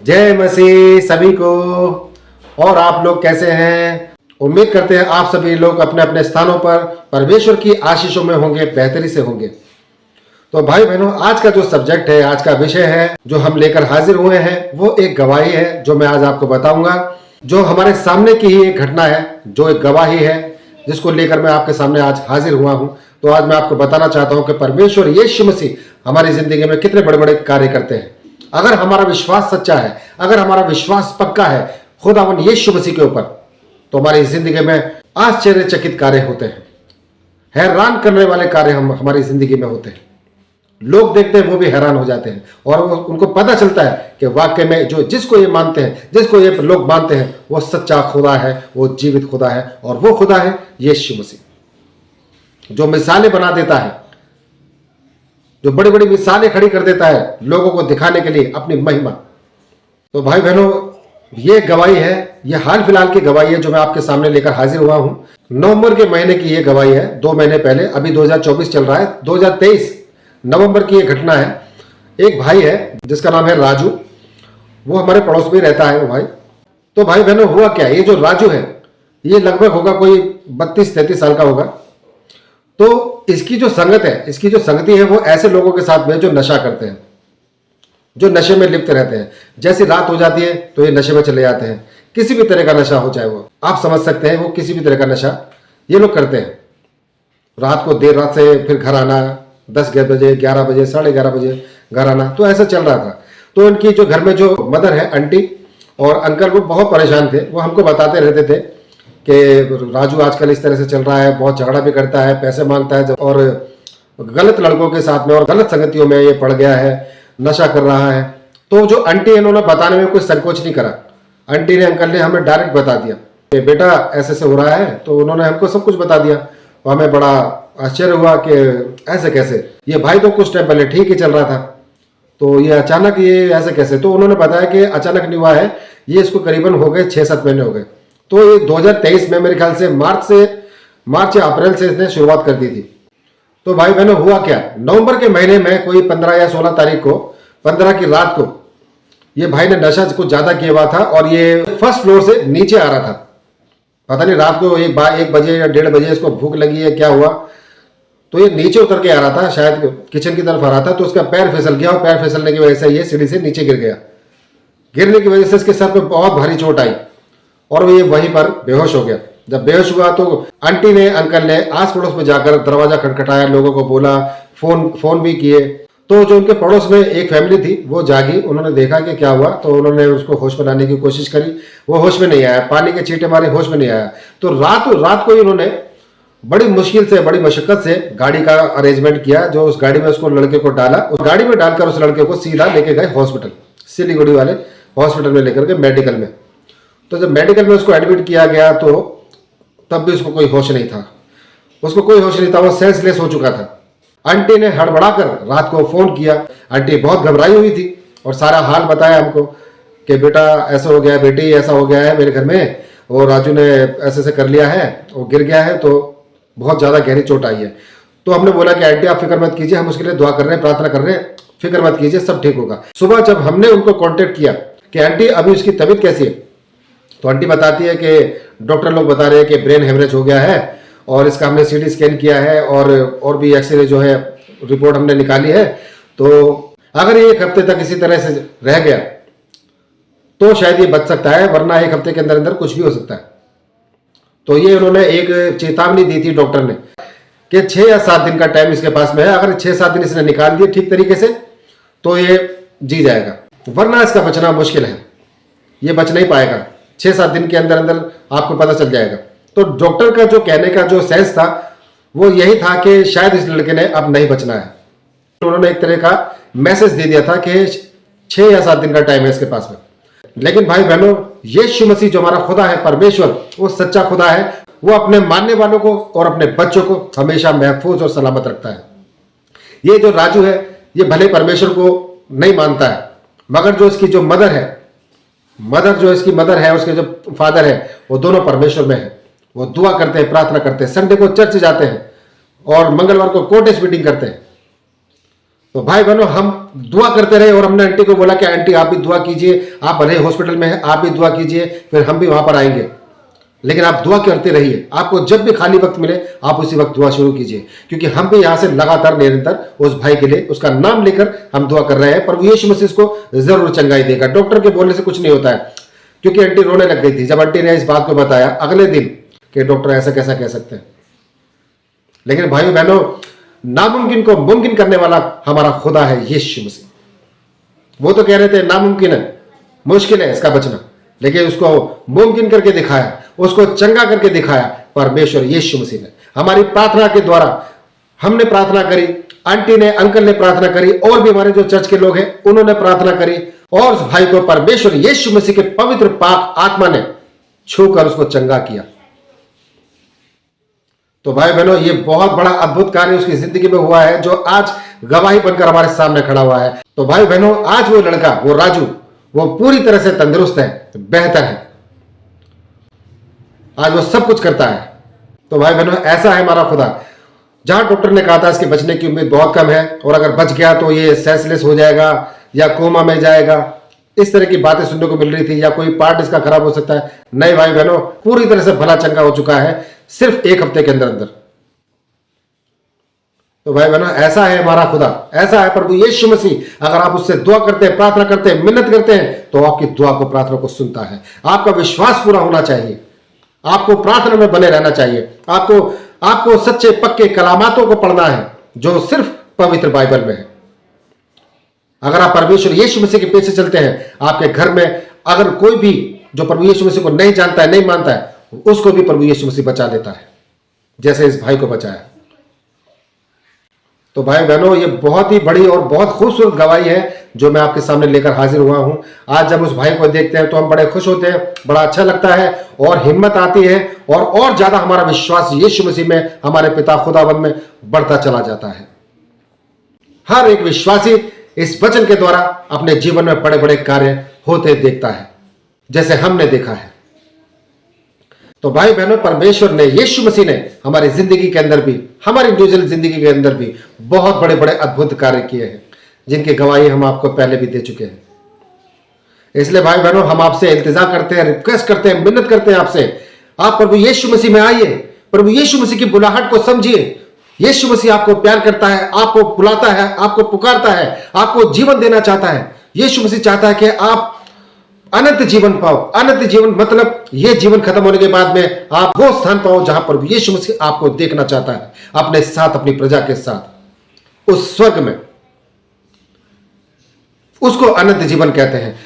जय मसीह सभी को। और आप लोग कैसे हैं? उम्मीद करते हैं आप सभी लोग अपने अपने स्थानों पर परमेश्वर की आशीषों में होंगे, बेहतरी से होंगे। तो भाई बहनों, आज का जो सब्जेक्ट है, आज का विषय है जो हम लेकर हाजिर हुए हैं, वो एक गवाही है जो मैं आज आपको बताऊंगा, जो हमारे सामने की ही एक घटना है, जो एक गवाही है जिसको लेकर मैं आपके सामने आज हाजिर हुआ हूं। तो आज मैं आपको बताना चाहता हूं कि परमेश्वर यीशु मसीह हमारी जिंदगी में कितने बड़े बड़े कार्य करते हैं। अगर हमारा विश्वास सच्चा है, अगर हमारा विश्वास पक्का है खुदावन यीशु मसीह के ऊपर, तो हमारी जिंदगी में आश्चर्यचकित कार्य होते हैं, हैरान करने वाले कार्य हमारी जिंदगी में होते हैं। लोग देखते हैं वो भी हैरान हो जाते हैं और उनको पता चलता है कि वाकई में जो जिसको ये मानते हैं, जिसको ये लोग मानते हैं, वो सच्चा खुदा है, वो जीवित खुदा है। और वो खुदा है यीशु मसीह, जो मिसालें बना देता है, जो बड़ी बड़ी मिसालें खड़ी कर देता है लोगों को दिखाने के लिए अपनी महिमा। तो भाई बहनों, ये गवाही है, ये हाल फिलहाल की गवाही है जो मैं आपके सामने लेकर हाजिर हुआ हूं। नवंबर के महीने की ये गवाही है, 2 महीने पहले, अभी 2024 चल रहा है, 2023 नवंबर की ये घटना है। एक भाई है जिसका नाम है राजू, वो हमारे पड़ोस में रहता है वो भाई। तो भाई बहनों, हुआ क्या, ये जो राजू है ये लगभग होगा कोई 32-33 साल का होगा। तो इसकी जो संगत है, इसकी जो संगति है, वो ऐसे लोगों के साथ में जो नशा करते हैं, जो नशे में लिप्त रहते हैं। जैसी रात हो जाती है तो ये नशे में चले जाते हैं। किसी भी तरह का नशा हो, चाहे वो आप समझ सकते हैं, वो किसी भी तरह का नशा ये लोग करते हैं। रात को देर रात से फिर घर आना, 10 बजे, 11 बजे, 11:30 बजे घर आना, तो ऐसा चल रहा था। तो इनकी जो घर में जो मदर है, आंटी और अंकल, वो बहुत परेशान थे। वो हमको बताते रहते थे कि राजू आजकल इस तरह से चल रहा है, बहुत झगड़ा भी करता है, पैसे मांगता है और गलत लड़कों के साथ में और गलत संगतियों में ये पड़ गया है, नशा कर रहा है। तो जो आंटी, इन्होंने बताने में कोई संकोच नहीं करा। आंटी ने, अंकल ने हमें डायरेक्ट बता दिया कि बेटा ऐसे से हो रहा है। तो उन्होंने हमको सब कुछ बता दिया। तो हमें बड़ा आश्चर्य हुआ कि ऐसे कैसे। ये भाई तो कुछ टाइम पहले ठीक ही चल रहा था, तो ये अचानक ये ऐसे कैसे। तो उन्होंने बताया कि अचानक नहीं हुआ है, ये इसको करीबन हो गए 6-7 महीने हो गए। तो ये 2023 में मेरे ख्याल से मार्च या अप्रैल से इसने शुरुआत कर दी थी। तो भाई बहनों, हुआ क्या, नवंबर के महीने में कोई 15 या 16 तारीख को, 15 की रात को, ये भाई ने नशा कुछ ज्यादा किया हुआ था और ये फर्स्ट फ्लोर से नीचे आ रहा था। पता नहीं रात को 1 बजे या 1:30 बजे इसको भूख लगी है, क्या हुआ, तो ये नीचे उतर के आ रहा था, शायद किचन की तरफ आ रहा था। तो उसका पैर फिसल गया और पैर फिसलने की वजह से ये सीढ़ी से नीचे गिर गया। गिरने की वजह से इसके सर पे बहुत भारी चोट आई और वो ये वहीं पर बेहोश हो गया। जब बेहोश हुआ तो आंटी ने, अंकल ने आस पड़ोस में जाकर दरवाजा खटखटाया, लोगों को बोला, फोन भी किए। तो जो उनके पड़ोस में एक फैमिली थी वो जागी, उन्होंने देखा कि क्या हुआ, तो उन्होंने उसको होश में लाने की कोशिश करी। वो होश में नहीं आया, पानी के छींटे मारे, होश में नहीं आया। तो रात को ही उन्होंने बड़ी मुश्किल से, बड़ी मशक्कत से गाड़ी का अरेंजमेंट किया, जो उस गाड़ी में उसको लड़के को डाला। उस गाड़ी में डालकर उस लड़के को सीधा लेके गए हॉस्पिटल, सिलीगुड़ी वाले हॉस्पिटल में लेकर के, मेडिकल में। तो जब मेडिकल में उसको एडमिट किया गया तो तब भी उसको कोई होश नहीं था, उसको कोई होश नहीं था, वो सेंसलेस हो चुका था। आंटी ने हड़बड़ाकर रात को फोन किया। आंटी बहुत घबराई हुई थी और सारा हाल बताया हमको कि बेटा ऐसा हो गया है, बेटी ऐसा हो गया है मेरे घर में, और राजू ने ऐसे से कर लिया है, वो गिर गया है, तो बहुत ज़्यादा गहरी चोट आई है। तो हमने बोला कि आंटी आप फिक्र मत कीजिए, हम उसके लिए दुआ कर रहे हैं, प्रार्थना कर रहे हैं, फिक्र मत कीजिए, सब ठीक होगा। सुबह जब हमने उनको कांटेक्ट किया कि आंटी अभी उसकी तबीयत कैसी है, तो आंटी बताती है कि डॉक्टर लोग बता रहे हैं कि ब्रेन हेमरेज हो गया है और इसका हमने सीटी स्कैन किया है और भी एक्सरे जो है रिपोर्ट हमने निकाली है। तो अगर ये 1 हफ्ते तक इसी तरह से रह गया तो शायद ये बच सकता है, वरना 1 हफ्ते के अंदर अंदर कुछ भी हो सकता है। तो ये उन्होंने एक चेतावनी दी थी डॉक्टर ने कि 6 या 7 दिन का टाइम इसके पास में है। अगर 6-7 दिन इसने निकाल दिए ठीक तरीके से तो ये जी जाएगा, वरना इसका बचना मुश्किल है, ये बच नहीं पाएगा। 6-7 दिन के अंदर अंदर आपको पता चल जाएगा। तो डॉक्टर का जो कहने का जो सेंस था वो यही था कि शायद इस लड़के ने अब नहीं बचना है। उन्होंने एक तरह का मैसेज दे दिया था कि 6 या 7 दिन का टाइम है इसके पास में। लेकिन भाई बहनों, यीशु मसीह जो हमारा खुदा है, परमेश्वर, वो सच्चा खुदा है। वो अपने मानने वालों को और अपने बच्चों को हमेशा महफूज और सलामत रखता है। ये जो राजू है, ये भले परमेश्वर को नहीं मानता है, मगर जो इसकी जो मदर है, उसके जो फादर है, वो दोनों परमेश्वर में है। वो दुआ करते हैं, प्रार्थना करते हैं, संडे को चर्च जाते हैं और मंगलवार को कोटेज मीटिंग करते हैं। तो भाई बहनों, हम दुआ करते रहे और हमने आंटी को बोला कि आंटी आप भी दुआ कीजिए, आप भले हॉस्पिटल में हैं, आप भी दुआ कीजिए, फिर हम भी वहां पर आएंगे। लेकिन आप दुआ करते रहिए, आपको जब भी खाली वक्त मिले आप उसी वक्त दुआ शुरू कीजिए, क्योंकि हम भी यहां से लगातार निरंतर उस भाई के लिए उसका नाम लेकर हम दुआ कर रहे हैं। प्रभु यीशु मसीह को जरूर चंगाई देगा। डॉक्टर के बोलने से कुछ नहीं होता है, क्योंकि आंटी रोने लग गई थी जब आंटी ने इस बात को बताया अगले दिन कि डॉक्टर ऐसा कैसा कह सकते हैं। लेकिन भाइयों बहनों, नामुमकिन को मुमकिन करने वाला हमारा खुदा है यीशु मसीह। वो तो कह रहे थे नामुमकिन है, मुश्किल है इसका बचना, लेकिन उसको मुमकिन करके दिखाया, उसको चंगा करके दिखाया परमेश्वर यीशु मसीह ने। हमारी प्रार्थना के द्वारा हमने प्रार्थना करी, आंटी ने, अंकल ने प्रार्थना करी, और भी हमारे जो चर्च के लोग हैं उन्होंने प्रार्थना करी, और उस भाई को परमेश्वर यीशु मसीह के पवित्र पाक आत्मा ने छूकर उसको चंगा किया। तो भाई बहनों, ये बहुत बड़ा अद्भुत कार्य उसकी जिंदगी में हुआ है, जो आज गवाही बनकर हमारे सामने खड़ा हुआ है। तो भाई बहनों, आज वो लड़का, वो राजू, वो पूरी तरह से तंदुरुस्त है, बेहतर है, आज वो सब कुछ करता है। तो भाई बहनों, ऐसा है हमारा खुदा। जहां डॉक्टर ने कहा था इसके बचने की उम्मीद बहुत कम है, और अगर बच गया तो ये सेंसलेस हो जाएगा या कोमा में जाएगा, इस तरह की बातें सुनने को मिल रही थी, या कोई पार्ट इसका खराब हो सकता है। नहीं भाई बहनों, पूरी तरह से भला चंगा हो चुका है सिर्फ 1 हफ्ते के अंदर अंदर। तो भाई बहनों, ऐसा है हमारा खुदा, ऐसा है प्रभु यीशु मसीह। अगर आप उससे दुआ करते हैं, प्रार्थना करते हैं, मिन्नत करते हैं, तो आपकी दुआ को, प्रार्थना को सुनता है। आपका विश्वास पूरा होना चाहिए, आपको प्रार्थना में बने रहना चाहिए, आपको सच्चे पक्के कलामातों को पढ़ना है जो सिर्फ पवित्र बाइबल में है। अगर आप परमेश्वर यीशु मसीह के पीछे चलते हैं, आपके घर में अगर कोई भी जो प्रभु यीशु मसीह को नहीं जानता है, नहीं मानता है, उसको भी प्रभु यीशु मसीह बचा लेता है, जैसे इस भाई को बचाया। तो भाई बहनों, ये बहुत ही बड़ी और बहुत खूबसूरत गवाही है जो मैं आपके सामने लेकर हाजिर हुआ हूं। आज जब उस भाई को देखते हैं तो हम बड़े खुश होते हैं, बड़ा अच्छा लगता है, और हिम्मत आती है, और ज्यादा हमारा विश्वास यीशु मसीह में, हमारे पिता खुदावंद में बढ़ता चला जाता है। हर एक विश्वासी इस वचन के द्वारा अपने जीवन में बड़े बड़े कार्य होते देखता है, जैसे हमने देखा है। तो भाई बहनों, परमेश्वर ने, यीशु मसीह ने हमारी जिंदगी के अंदर भी, हमारी न्यूजीलैंड जिंदगी के अंदर भी बहुत बड़े बड़े अद्भुत कार्य किए हैं, जिनकी गवाही हम आपको पहले भी दे चुके हैं। इसलिए भाई बहनों, हम आपसे इल्तिजा करते हैं, रिक्वेस्ट करते हैं, मिन्नत करते हैं आपसे, आप प्रभु यीशु मसीह में आइए, प्रभु यीशु मसीह की बुलाहट को समझिए। यीशु मसीह आपको प्यार करता है, आपको बुलाता है, आपको पुकारता है, आपको जीवन देना चाहता है। यीशु मसीह चाहता है कि आप अनंत जीवन पाओ। अनंत जीवन मतलब ये जीवन खत्म होने के बाद में आप वो स्थान पाओ जहां पर यीशु मसीह आपको देखना चाहता है, अपने साथ, अपनी प्रजा के साथ, उस स्वर्ग में। उसको अनंत जीवन कहते हैं।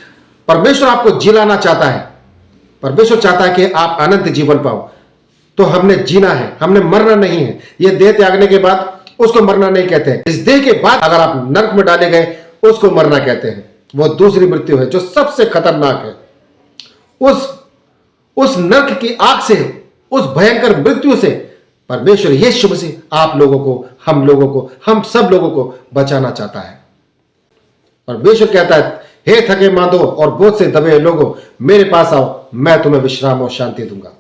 परमेश्वर आपको जिलाना चाहता है, परमेश्वर चाहता है कि आप अनंत जीवन पाओ। तो हमने जीना है, हमने मरना नहीं है। ये देह त्यागने के बाद उसको मरना नहीं कहते हैं। इस देह के बाद अगर आप नरक में डाले गए, उसको मरना कहते हैं। वो दूसरी मृत्यु है जो सबसे खतरनाक है। उस नरक की आग से, उस भयंकर मृत्यु से परमेश्वर यीशु मसीह आप लोगों को, हम लोगों को, हम सब लोगों को बचाना चाहता है। परमेश्वर कहता है, हे थके मांदो और बोझ से दबे लोगों, मेरे पास आओ, मैं तुम्हें विश्राम और शांति दूंगा।